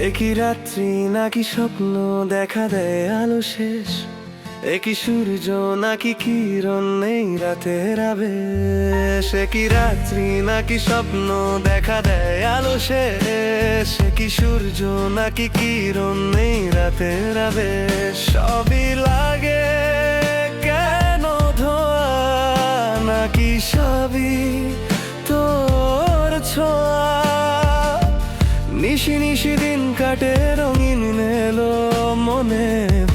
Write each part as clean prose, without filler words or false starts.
একই রাত্রি নাকি স্বপ্ন দেখা দেয় আলো শেষ, একই সূর্য নাকি কিরণ নেই রাতের আবেশ। একই রাত্রি নাকি স্বপ্ন দেখা দেয় আলো শেষ, একই সূর্য নাকি কিরণ নেই রাতের আবেশ। সবই লাগে কেন ধোয়া, নাকি সবই তোর ছোঁয়া। নিশি নিশি দিন কাটে রঙিন এলো মনে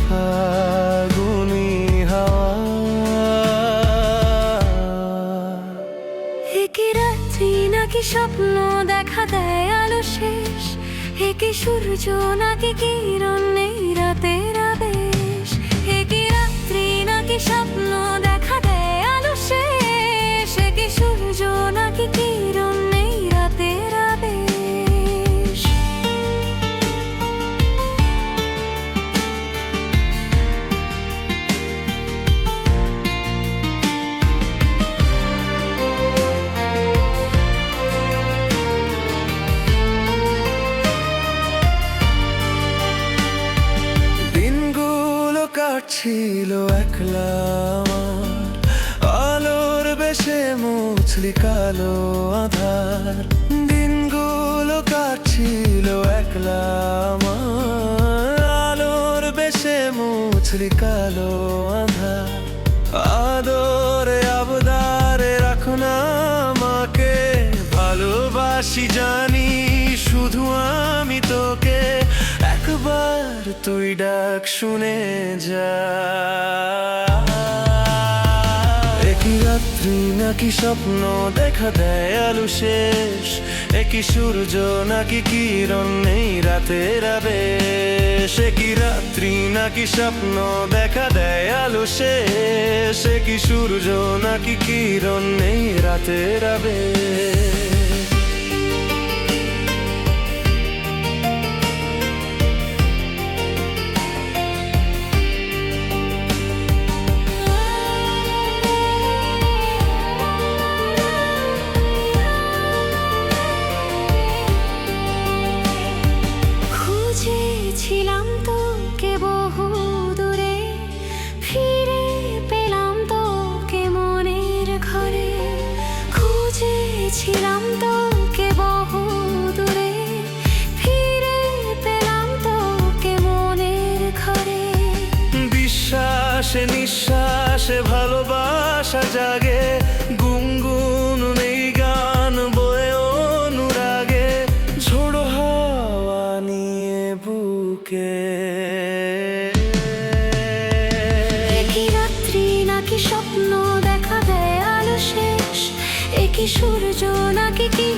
ফাগুনি হাওয়া। একই রাত্রি নাকি স্বপ্ন দেখা দেয় আলো শেষ, একই সূর্য নাকি কিরণ নেই রাতের আবেশ। একই রাত্রি নাকি স্বপ্ন দেখা দেয় আলো শেষ, একই সূর্য নাকি কিরণ নেই রাতের আবেশ। কাটছিল একলা আমার, আলোর বেশে মুছলি কালো আধার। দিনগুলো কাটছিল একলা আমার, আলোর বেশে মুছলি কালো আধার। আদরে আবদারে রাখো না আমাকে, ভালোবাসি জানি শুধু আমি তোকে। একবার তুই ডাক শুনে যা। একই রাত্রি নাকি স্বপ্ন দেখা দেয় আলো শেষ, একই সূর্য নাকি কিরণ নেই রাতের আবেশ। একই রাত্রি নাকি স্বপ্ন দেখা দেয় আলো শেষ, একই সূর্য নাকি কিরণ নেই রাতের আবেশ। ছিলাম তোকে বহু দূরে, ফিরে পেলাম তোকে মনের ঘরে। খুঁজেছিলাম তোকে বহু দূরে, ফিরে পেলাম তোকে মনের ঘরে। বিশ্বাসে নিঃশ্বাসে ভালোবাসা জাগে, গুনগুন নেই গান বয়ে অনুরাগে। ঝোড়ো হাওয়া নিয়ে বুকে। একই রাত্রি নাকি স্বপ্ন দেখা দেয় আলো শেষ, একই সূর্য নাকি কি